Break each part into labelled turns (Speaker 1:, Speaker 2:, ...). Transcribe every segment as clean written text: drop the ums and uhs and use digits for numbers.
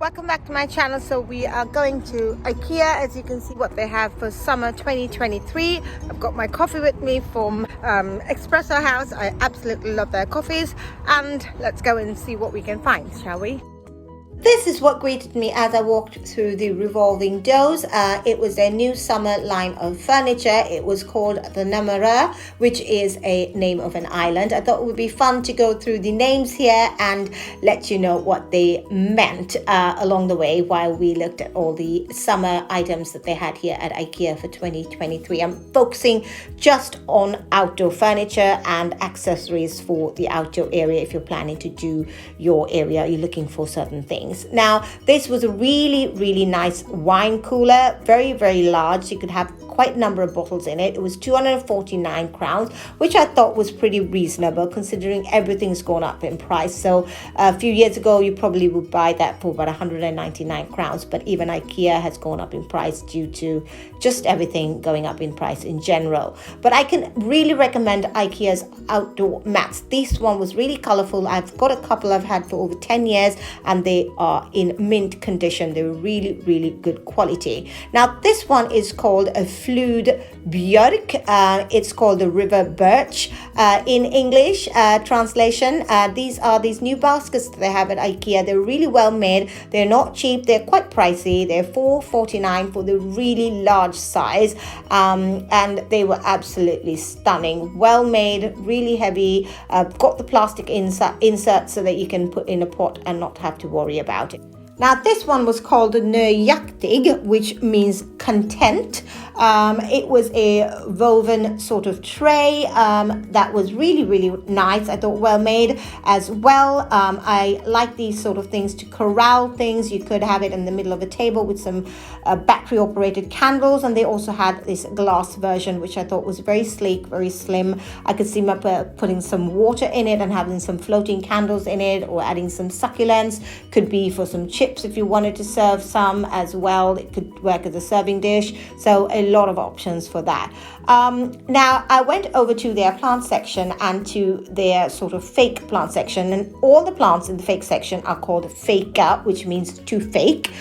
Speaker 1: welcome back to my channel. So we are going to IKEA, as you can see what they have for summer 2023. I've got my coffee with me from Espresso House. I absolutely love their coffees, and let's go and see what we can find, shall we? This is what greeted me as I walked through the revolving doors. It was their new summer line of furniture. It was called the Namara, which is a name of an island. I thought it would be fun to go through the names here and let you know what they meant along the way while we looked at all the summer items that they had here at IKEA for 2023. I'm focusing just on outdoor furniture and accessories for the outdoor area. If you're planning to do your area, you're looking for certain things. Now, this was a really nice wine cooler, very large. You could have quite a number of bottles in it. It was 249 crowns, which I thought was pretty reasonable considering everything's gone up in price. So a few years ago, you probably would buy that for about 199 crowns, but even IKEA has gone up in price due to just everything going up in price in general. But I can really recommend IKEA's outdoor mats. This one was really colorful. I've got a couple I've had for over 10 years and they are in mint condition. They're really good quality. Now this one is called a Flud Björk. It's called the River Birch in English translation. These are these new baskets that they have at IKEA. They're really well made. They're not cheap. They're quite pricey. They're $4.49 for the really large size, and they were absolutely stunning. Well made, really heavy. Got the plastic insert so that you can put in a pot and not have to worry about it. Now this one was called nöjaktig, which means content. It was a woven sort of tray that was really nice. I thought well made as well. I like these sort of things to corral things. You could have it in the middle of a table with some battery operated candles, and they also had this glass version which I thought was very sleek, very slim. I could see myself putting some water in it and having some floating candles in it, or adding some succulents. Could be for some chips if you wanted to serve some as well. It could work as a serving dish. So a lot of options for that. Now I went over to their plant section and to their sort of fake plant section, and all the plants in the fake section are called faker, which means to fake.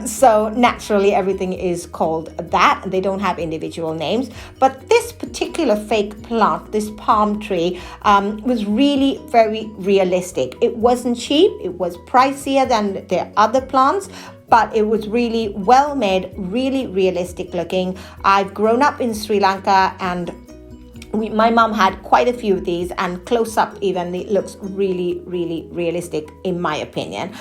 Speaker 1: So naturally everything is called that, and they don't have individual names. But this particular fake plant, this palm tree, was really very realistic. It wasn't cheap. It was pricier than their other plants, but it was really well made, really realistic looking. I've grown up in Sri Lanka, and my mum had quite a few of these, and close up even it looks really realistic in my opinion.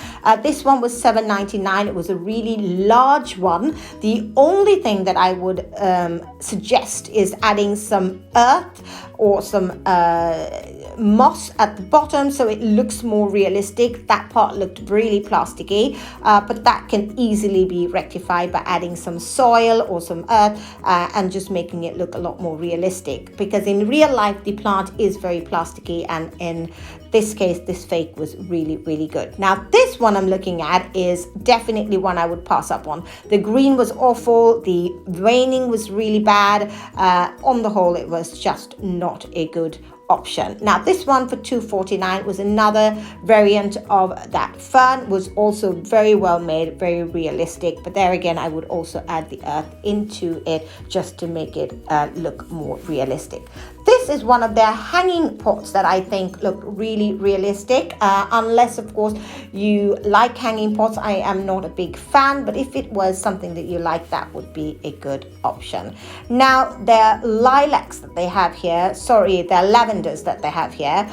Speaker 1: This one was $7.99. It was a really large one. The only thing that I would suggest is adding some earth or some moss at the bottom so it looks more realistic. That part looked really plasticky, but that can easily be rectified by adding some soil or some earth and just making it look a lot more realistic, because in real life the plant is very plasticky, and in this case this fake was really good. Now this one I'm looking at is definitely one I would pass up on. The green was awful, the veining was really bad. On the whole it was just not a good option. Now this one for $2.49 was another variant of that fern. Was also very well made, very realistic, but there again I would also add the earth into it just to make it look more realistic. This is one of their hanging pots that I think look really realistic, unless of course you like hanging pots. I am not a big fan, but if it was something that you like, that would be a good option. Now their lilacs that they have here, their lavenders that they have here,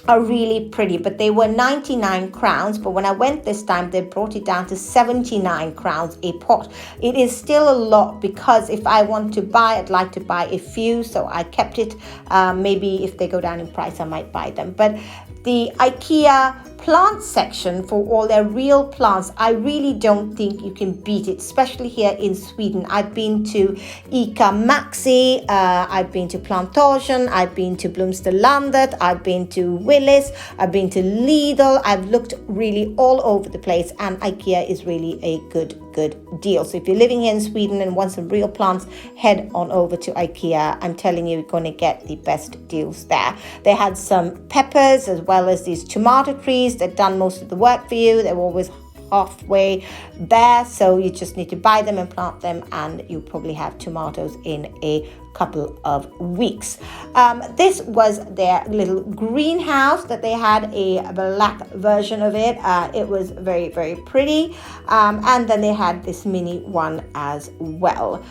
Speaker 1: are really pretty, but they were 99 crowns. But when I went this time, they brought it down to 79 crowns a pot. It is still a lot, because if I want to buy, I'd like to buy a few, so I kept it. Maybe if they go down in price, I might buy them. But the IKEA plant section for all their real plants, I really don't think you can beat it, especially here in Sweden. I've been to ICA Maxi, I've been to Plantagen, I've been to Blomsterlandet, I've been to Willys, I've been to Lidl. I've looked really all over the place, and IKEA is really a good deal. So if you're living here in Sweden and want some real plants, head on over to IKEA. I'm telling you, you're going to get the best deals there. They had some peppers as well as these tomato trees that done most of the work for you. They were always halfway there, so you just need to buy them and plant them, and you probably have tomatoes in a couple of weeks. This was their little greenhouse that they had, a black version of it. It was very, very pretty, and then they had this mini one as well.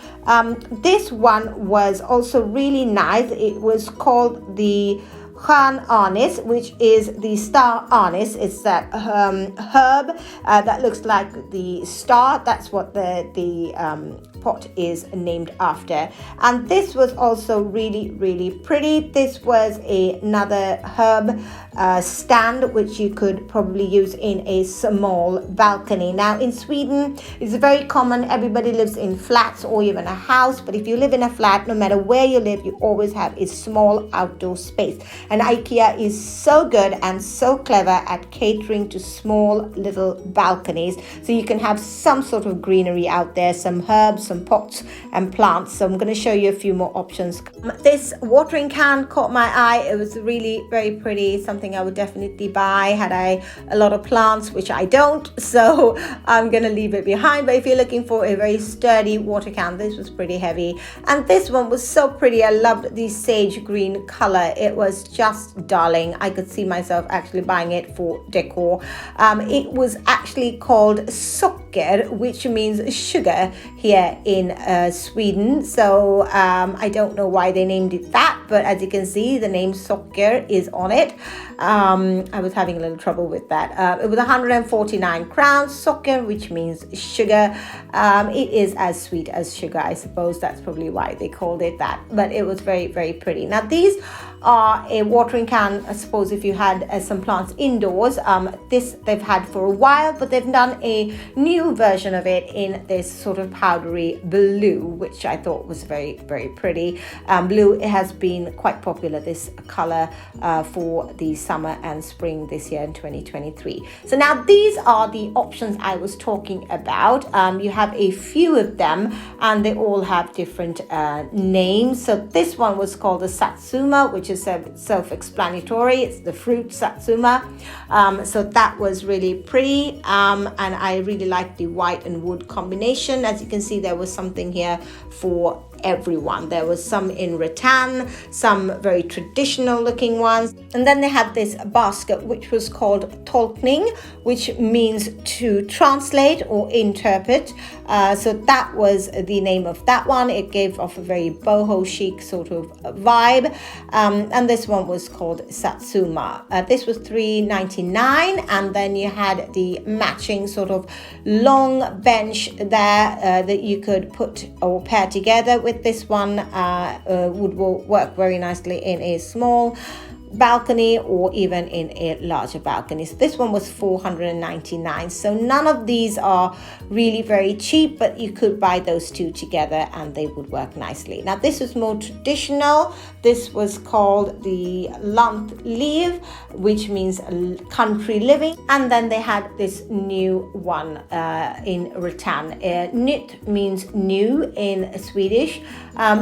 Speaker 1: This one was also really nice. It was called the Anis, which is the star anise. It's that herb that looks like the star. That's what the pot is named after. And this was also really, really pretty. This was another herb stand which you could probably use in a small balcony. Now in Sweden, it's very common. Everybody lives in flats or even a house, but if you live in a flat, no matter where you live, you always have a small outdoor space. And IKEA is so good and so clever at catering to small little balconies, so you can have some sort of greenery out there, some herbs, some pots and plants. So I'm going to show you a few more options. This watering can caught my eye. It was really very pretty, something I would definitely buy had I a lot of plants, which I don't, so I'm going to leave it behind. But if you're looking for a very sturdy water can, this was pretty heavy. And this one was so pretty. I loved the sage green color. It was just darling. I could see myself actually buying it for decor. It was actually called socker, which means sugar here in Sweden. So I don't know why they named it that, but as you can see, the name socker is on it. I was having a little trouble with that. It was 149 crowns, socker, which means sugar. It is as sweet as sugar, I suppose. That's probably why they called it that, but it was very, very pretty. Now these are a watering can. I suppose if you had some plants indoors, this they've had for a while, but they've done a new version of it in this sort of powdery blue, which I thought was very, very pretty. Blue, it has been quite popular, this color, for the summer and spring this year in 2023. So now these are the options I was talking about. You have a few of them and they all have different names. So this one was called the Satsuma, which is self-explanatory. It's the fruit Satsuma. So that was really pretty, and I really like the white and wood combination. As you can see, there was something here for everyone. There was some in rattan, some very traditional looking ones, and then they had this basket which was called tolkning, which means to translate or interpret. So that was the name of that one. It gave off a very boho chic sort of vibe, and this one was called Satsuma. This was $3.99, and then you had the matching sort of long bench there that you could put or pair together with this one. Would work very nicely in a small balcony or even in a larger balcony. So this one was $4.99. So none of these are really very cheap, but you could buy those two together and they would work nicely. Now this is more traditional. This was called the Lantliv, which means country living. And then they had this new one in rattan. Nytt means new in Swedish.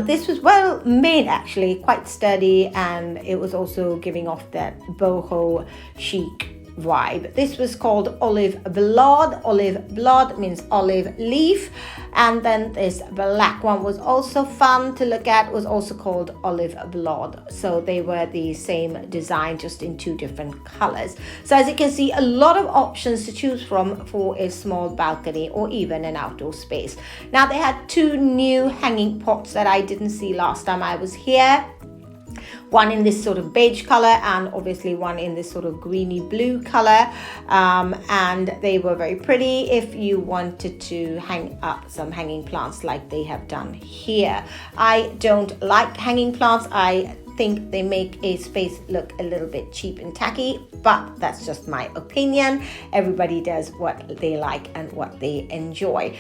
Speaker 1: This was well made, actually, quite sturdy, and it was also giving off that boho chic vibe. This was called olive blad. Olive blad means olive leaf. And then this black one was also fun to look at, was also called olive blad. So they were the same design, just in two different colors. So as you can see, a lot of options to choose from for a small balcony or even an outdoor space. Now they had two new hanging pots that I didn't see last time I was here. One in this sort of beige color and obviously one in this sort of greeny blue color, and they were very pretty if you wanted to hang up some hanging plants like they have done here. I don't like hanging plants. I think they make a space look a little bit cheap and tacky, but that's just my opinion. Everybody does what they like and what they enjoy.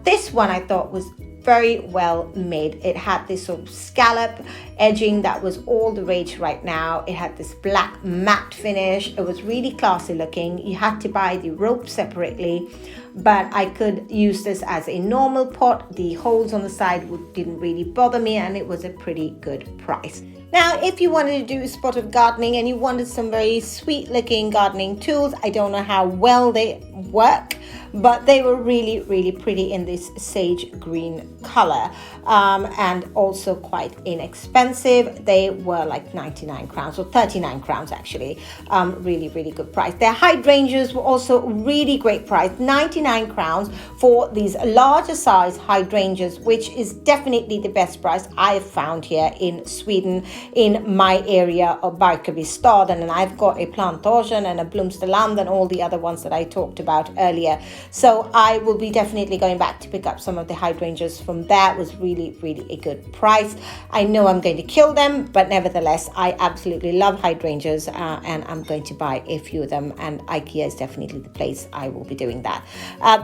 Speaker 1: This one I thought was very well made. It had this sort of scallop edging that was all the rage right now. It had this black matte finish. It was really classy looking. You had to buy the rope separately, but I could use this as a normal pot. The holes on the side didn't really bother me, and it was a pretty good price. Now, if you wanted to do a spot of gardening and you wanted some very sweet looking gardening tools, I don't know how well they work, but they were really, really pretty in this sage green color, and also quite inexpensive. They were like 99 crowns or 39 crowns actually. Really, really good price. Their hydrangeas were also really great price, 99 crowns for these larger size hydrangeas, which is definitely the best price I've found here in Sweden, in my area of Barkarbystaden. And I've got a Plantagen and a Blomsterland and all the other ones that I talked about earlier. So I will be definitely going back to pick up some of the hydrangeas from there. It was really, really a good price. I know I'm going to kill them, but nevertheless, I absolutely love hydrangeas, and I'm going to buy a few of them, and IKEA is definitely the place I will be doing that.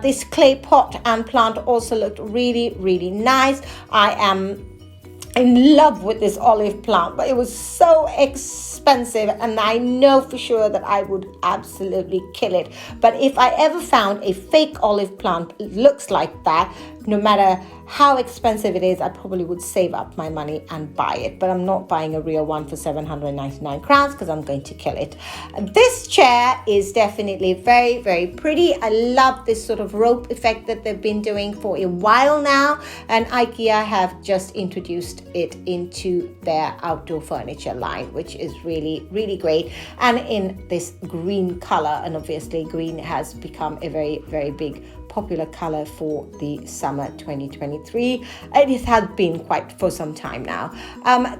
Speaker 1: This clay pot and plant also looked really, really nice. I am in love with this olive plant, but it was so expensive, and I know for sure that I would absolutely kill it. But if I ever found a fake olive plant looks like that, no matter how expensive it is, I probably would save up my money and buy it. But I'm not buying a real one for 799 crowns because I'm going to kill it. This chair is definitely very, very pretty. I love this sort of rope effect that they've been doing for a while now, and IKEA have just introduced it into their outdoor furniture line, which is really, really great, and in this green color. And obviously green has become a very, very big popular color for the summer 2023. It has been quite for some time now.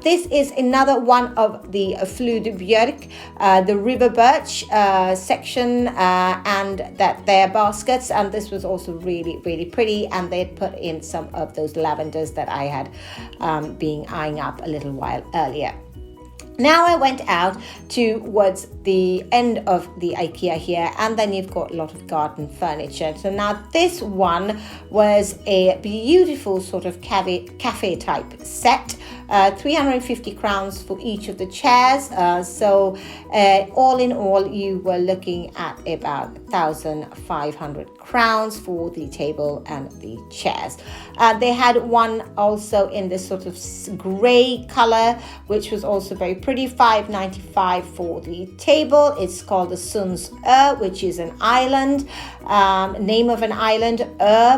Speaker 1: This is another one of the Fludbjörk, the river birch section, and that their baskets, and this was also really, really pretty, and they put in some of those lavenders that I had been eyeing up a little while earlier. Now I went out towards the end of the IKEA here, and then you've got a lot of garden furniture. So now this one was a beautiful sort of cafe type set. 350 crowns for each of the chairs. So all in all, you were looking at about 1,500 crowns for the table and the chairs. They had one also in this sort of grey color, which was also very pretty, 595 for the table. It's called the Sundsö, which is an island. Name of an island,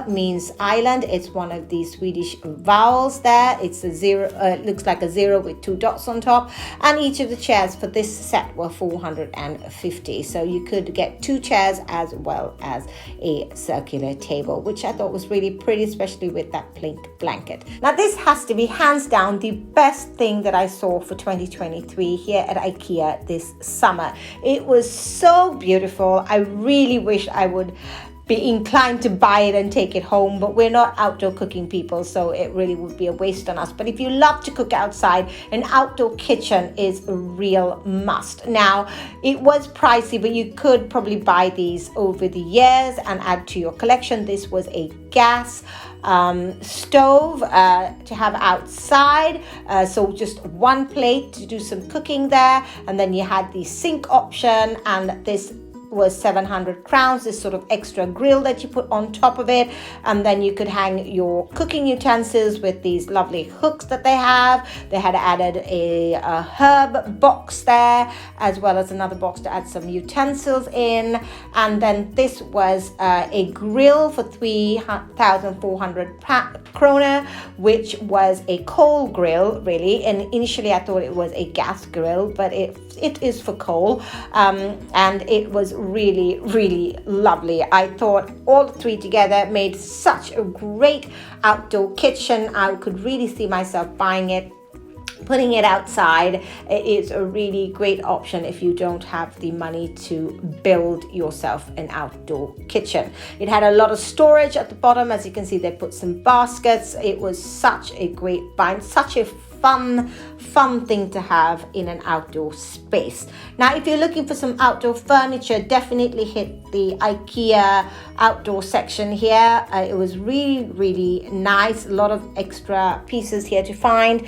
Speaker 1: means island. It's one of the Swedish vowels there. It's a zero, looks like a zero with two dots on top, and each of the chairs for this set were 450. So you could get two chairs as well as a circular table, which I thought was really pretty, especially with that pink blanket. Now this has to be hands down the best thing that I saw for 2023 here at IKEA this summer. It was so beautiful. I really wish I would be inclined to buy it and take it home, but we're not outdoor cooking people, so it really would be a waste on us. But if you love to cook outside, an outdoor kitchen is a real must. Now it was pricey, but you could probably buy these over the years and add to your collection. This was a gas stove to have outside, so just one plate to do some cooking there, and then you had the sink option, and this was 700 crowns, this sort of extra grill that you put on top of it, and then you could hang your cooking utensils with these lovely hooks that they have. They had added a herb box there, as well as another box to add some utensils in, and then this was a grill for 3,400 krona, which was a coal grill really, and initially I thought it was a gas grill, but it is for coal, and it was really, really lovely. I thought all three together made such a great outdoor kitchen. I could really see myself buying it, putting it outside. It is a really great option if you don't have the money to build yourself an outdoor kitchen. It had a lot of storage at the bottom. As you can see, they put some baskets. It was such a great find, such a fun thing to have in an outdoor space. Now, if you're looking for some outdoor furniture, definitely hit the IKEA outdoor section here. It was really, really nice. A lot of extra pieces here to find.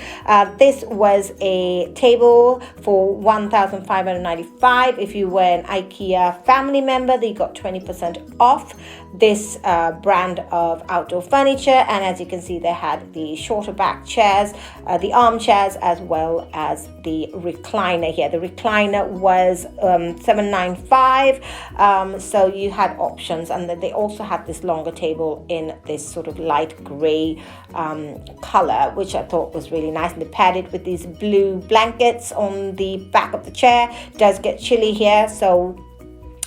Speaker 1: This was a table for 1,595. If you were an IKEA family member, they got 20% off this brand of outdoor furniture. And as you can see, they had the shorter back chairs, the armchairs as well as the recliner here. The recliner was $795, so you had options, and then they also had this longer table in this sort of light grey color, which I thought was really nice, and they paired it with these blue blankets on the back of the chair. It does get chilly here, so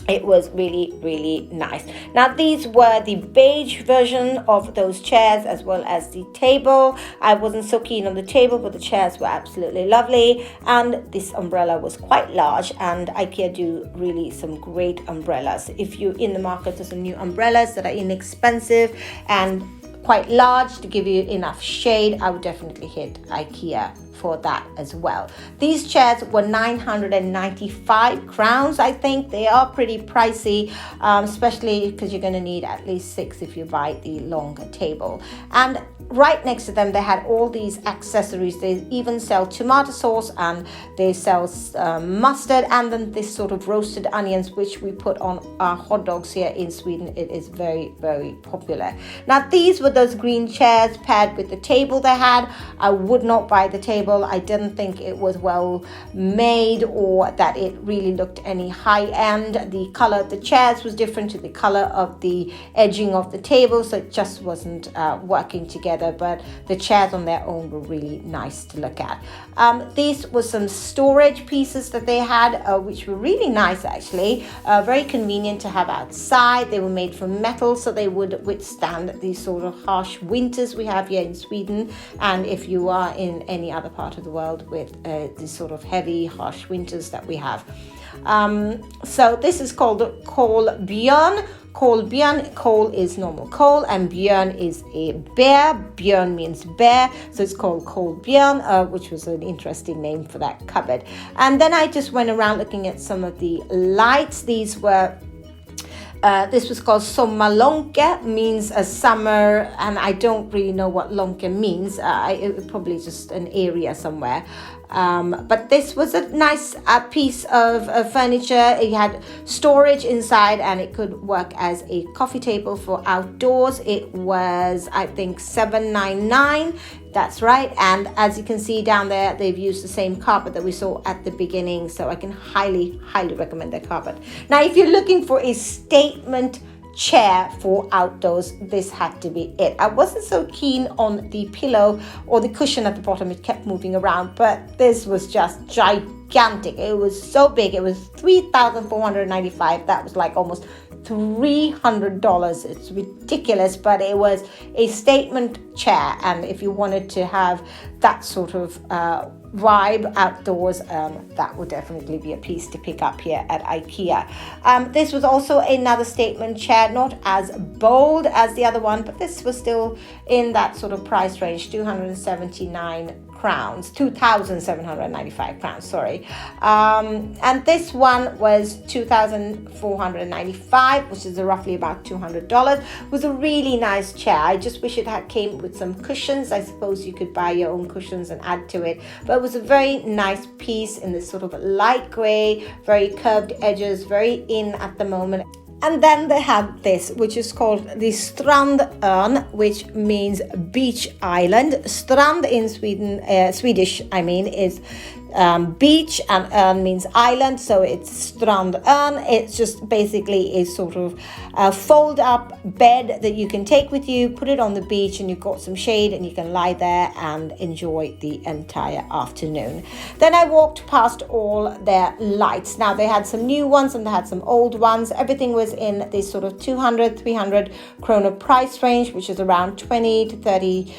Speaker 1: it was really, really nice. Now, these were the beige version of those chairs as well as the table. I wasn't so keen on the table, but the chairs were absolutely lovely. And this umbrella was quite large, and IKEA do really some great umbrellas. If you're in the market for some new umbrellas that are inexpensive and quite large to give you enough shade, I would definitely hit IKEA for that as well. These chairs were 995 crowns. I think they are pretty pricey, especially because you're going to need at least 6 if you buy the longer table. And right next to them, they had all these accessories. They even sell tomato sauce, and they sell mustard, and then this sort of roasted onions, which we put on our hot dogs here in Sweden. It is very, very popular. Now, these were those green chairs paired with the table they had. I would not buy the table. I didn't think it was well made, or that it really looked any high end. The color of the chairs was different to the color of the edging of the table, so it just wasn't working together, but the chairs on their own were really nice to look at. These were some storage pieces that they had, which were really nice actually, very convenient to have outside. They were made from metal, so they would withstand these sort of harsh winters we have here in Sweden, and if you are in any other part of the world with these sort of heavy, harsh winters that we have. So this is called kolbjörn. Kolbjörn, kol is normal coal, and björn is a bear. Björn means bear, so it's called kolbjörn, which was an interesting name for that cupboard. And then I just went around looking at some of the lights. These were this was called sommarlonke, means a summer, and I don't really know what lonke means. It probably just an area somewhere. But this was a nice piece of furniture. It had storage inside, and it could work as a coffee table for outdoors. It was, I think, $799. That's right. And as you can see down there, they've used the same carpet that we saw at the beginning, so I can highly, highly recommend their carpet. Now, if you're looking for a statement chair for outdoors, this had to be it. I wasn't so keen on the pillow or the cushion at the bottom. It kept moving around, but this was just gigantic. It was so big. It was $3,495. That was like almost $300. It's ridiculous, but it was a statement chair, and if you wanted to have that sort of vibe outdoors, that would definitely be a piece to pick up here at IKEA. This was also another statement chair, not as bold as the other one, but this was still in that sort of price range, 2,795 crowns, sorry. And this one was 2,495, which is roughly about $200. It was a really nice chair. I just wish it had came with some cushions. I suppose you could buy your own cushions and add to it, but it was a very nice piece in this sort of light gray, very curved edges, very in at the moment. And then they have this, which is called the Strandön, which means beach island. Strand in Swedish, I mean, is beach, and ön means island, so it's Strandön. It's just basically a sort of fold up bed that you can take with you, put it on the beach, and you've got some shade, and you can lie there and enjoy the entire afternoon. Then I walked past all their lights. Now, they had some new ones and they had some old ones. Everything was in this sort of 200, 300 krona price range, which is around $20 to $30.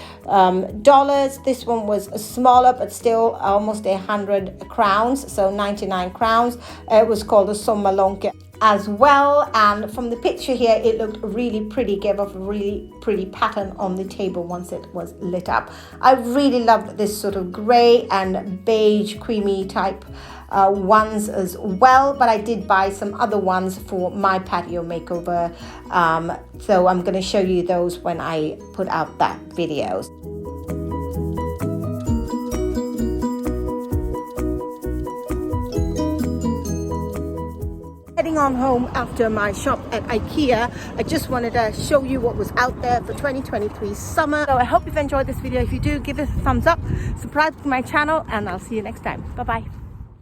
Speaker 1: This one was smaller, but still almost 100 crowns, so 99 crowns. It was called a sommarlonke as well, and from the picture here, it looked really pretty, gave off a really pretty pattern on the table once it was lit up. I really loved this sort of gray and beige creamy type ones as well, but I did buy some other ones for my patio makeover, so I'm going to show you those when I put out that video. heading on home after my shop at IKEA. I just wanted to show you what was out there for 2023 summer. So I hope you've enjoyed this video. If you do, give it a thumbs up, subscribe to my channel, and I'll see you next time. Bye bye.